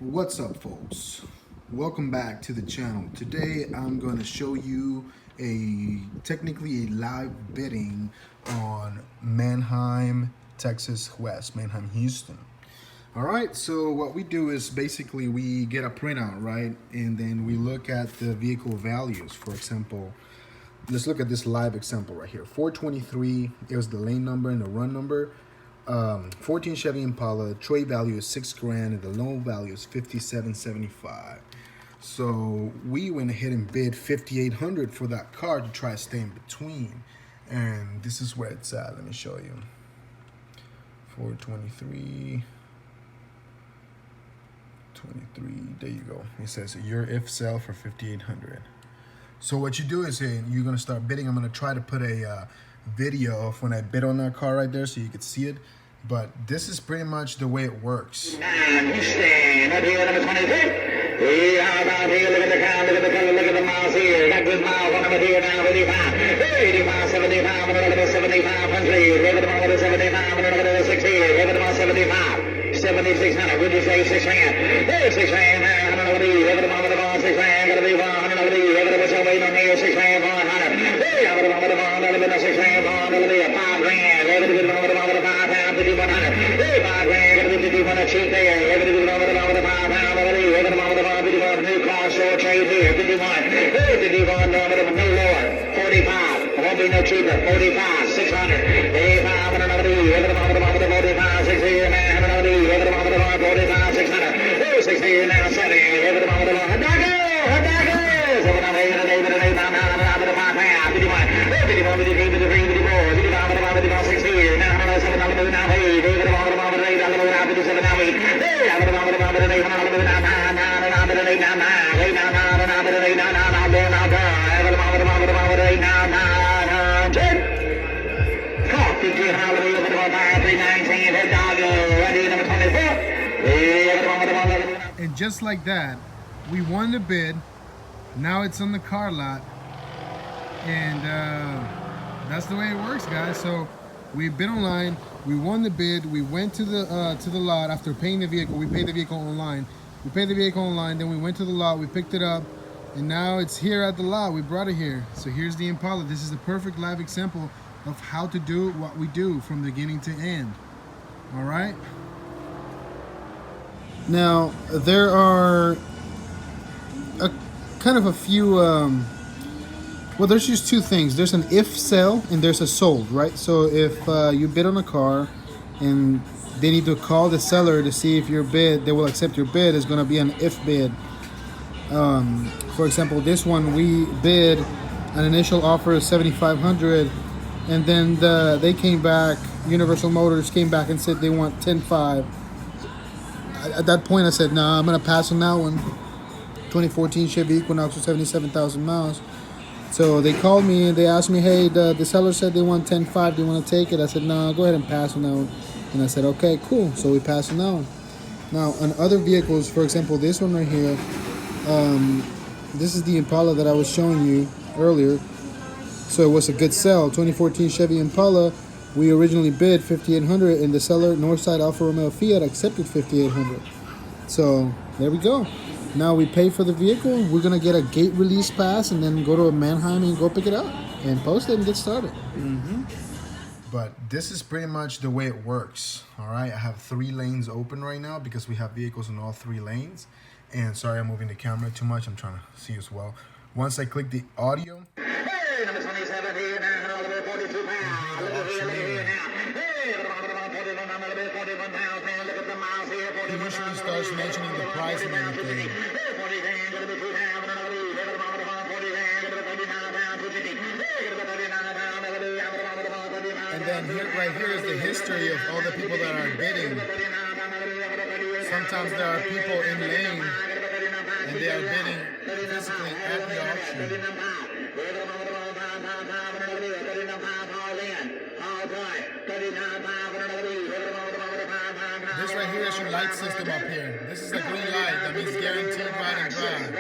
What's up, folks? Welcome back to the channel. Today I'm going to show you technically a live bidding on Manheim, Texas West, Manheim Houston. All right, so what we do is basically we get a printout, right? And then we look at the vehicle values. For example, let's look at this live example right here. 423, it was the lane number and the run number. 14 Chevy Impala, trade value is $6,000 and the loan value is $5,775. So we went ahead and bid $5,800 for that car to try to stay in between. And this is where it's at. Let me show you. 423. 23, there you go. It says your if sell for $5,800. So what you do is you're gonna start bidding. I'm gonna try to put a video of when I bid on that car right there so you can see it. But this is pretty much the way it works. Manheim Houston, up here, number 23. We are about here, look at the count, look at the color, look at the miles here. That good miles on number here, now 85. 85, 75, and another 75 countries. Give it about 75, and another 6 here. Give it about 75. 7,600, would you say 6 rand? There's 6 rand, and another B. Give it about 6 rand, gotta be 100, another B. Give it about 7 on here, 6 rand, 100. Hey, I'm gonna be 6 rand, 100, 5 grand. Give it about 5 pounds, 5,100. Hey, 5 grand, give it 5,100 cheap there. Give it about 5 pounds, give it about 5 new car store trade here, 51. Hey, 51, no lower, 45. It won't be no cheaper, 45, 600. Hey, 5 and another B. Give it about 45, 6 here, man, another B. Give it about 45, 600. Hey, 6 here, now 7. Give it about Hadago! 7 on 8, and 8, and 8, now, 5 pounds, 51. 51, 53, 53, 54, 55, 6 here, now, 7, now, hey, David, about 8, I'm going to 57, now 8. Hey, I'm going to 8, I'm going to 8, now 8, now 9, 8, now 9, 8, now 9, now 10, now 9, 8, now 9, 10. Call 15, holiday, over the 5, 3, 19, head dog, ready, number 24. And just like that, we won the bid. Now it's on the car lot. And that's the way it works, guys. So we bid online, we won the bid, we went to the lot after paying the vehicle. We paid the vehicle online. We paid the vehicle online, then we went to the lot, we picked it up, and now it's here at the lot. We brought it here. So here's the Impala. This is the perfect live example of how to do what we do from beginning to end. All right? Now, there are kind of a few, well, there's just two things. There's an if sell and there's a sold, right? So if you bid on a car and they need to call the seller to see if your bid, they will accept your bid, is going to be an if bid. For example, this one, we bid an initial offer of $7,500, and then they came back, Universal Motors came back and said they want $10,500. At that point, I said, nah, I'm going to pass on that one. 2014 Chevy Equinox with 77,000 miles. So they called me and they asked me, hey, the seller said they want $10,500. Do you want to take it? I said, no, go ahead and pass on that one. And I said, okay, cool. So we passed on that one. Now, on other vehicles, for example, this one right here, this is the Impala that I was showing you earlier. So it was a good sell. 2014 Chevy Impala, we originally bid $5,800, and the seller, Northside Alfa Romeo Fiat, accepted $5,800. So there we go. Now we pay for the vehicle. We're gonna get a gate release pass and then go to a Manheim and go pick it up and post it and get started. But this is pretty much the way it works. All right, I have 3 lanes open right now because we have vehicles in all 3 lanes. And sorry, I'm moving the camera too much. I'm trying to see as well. Once I click the audio, Hey, number 27 here, now, 42 pounds. Look at here now. Hey, 41 pounds, man. Look at the miles here. it usually starts mentioning the price and everything. And then right here is the history of all the people that are bidding. Sometimes there are people in lane and they are bidding physically at the auction. This right here is your light system up here. This is a green light. That means guaranteed ride and drive.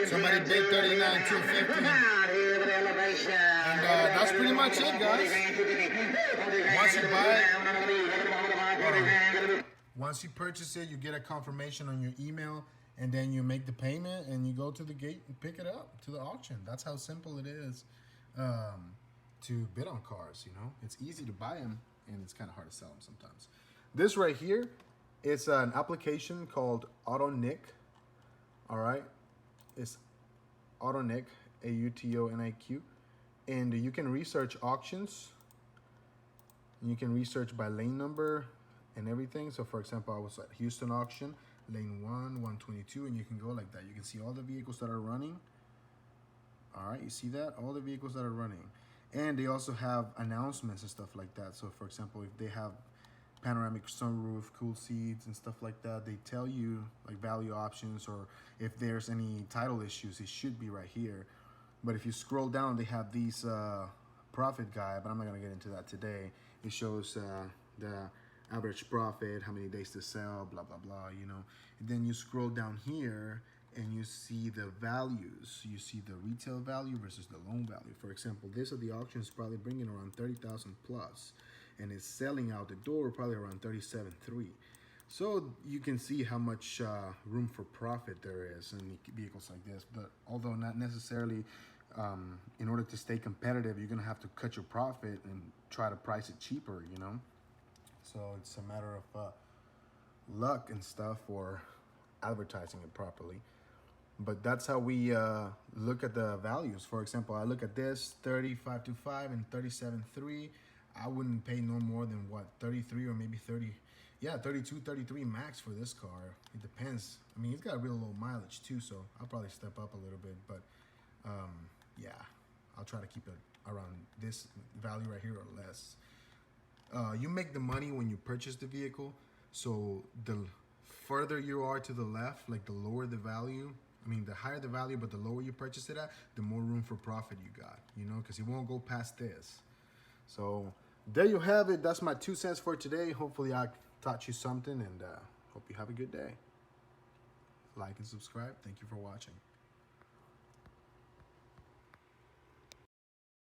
Somebody bid $39,250. And that's pretty much it, guys. Once you buy it, Once you purchase it, you get a confirmation on your email, and then you make the payment and you go to the gate and pick it up to the auction. That's how simple it is to bid on cars. You know, it's easy to buy them, and it's kind of hard to sell them sometimes. This right here is an application called AutoNick. All right, it's AutoNick, AutoNiq, and you can research auctions. You can research by lane number and everything. So for example, I was at Houston auction, lane 122, and you can go like that. You can see all the vehicles that are running. All right, you see that? All the vehicles that are running. And they also have announcements and stuff like that. So for example, if they have panoramic sunroof, cool seats and stuff like that, they tell you like value options, or if there's any title issues, it should be right here. But if you scroll down, they have these profit guide, but I'm not gonna get into that today. It shows the average profit, how many days to sell, blah, blah, blah, you know. And then you scroll down here and you see the values. You see the retail value versus the loan value. For example, this at the auction is probably bringing around 30,000 plus, and it's selling out the door probably around 37.3. So you can see how much room for profit there is in vehicles like this. But although not necessarily, in order to stay competitive, you're gonna have to cut your profit and try to price it cheaper, you know? So it's a matter of luck and stuff, or advertising it properly. But that's how we look at the values. For example, I look at this 35.25 and 37.3. I wouldn't pay no more than what, 33 or maybe 30. Yeah, 32, 33 max for this car. It depends. I mean, it's got a real low mileage too, so I'll probably step up a little bit. But yeah, I'll try to keep it around this value right here or less. You make the money when you purchase the vehicle. So the further you are to the left, like the lower the value, I mean, the higher the value, but the lower you purchase it at, the more room for profit you got, you know, because it won't go past this. So there you have it. That's my 2 cents for today. Hopefully I taught you something, and hope you have a good day. Like and subscribe. Thank you for watching.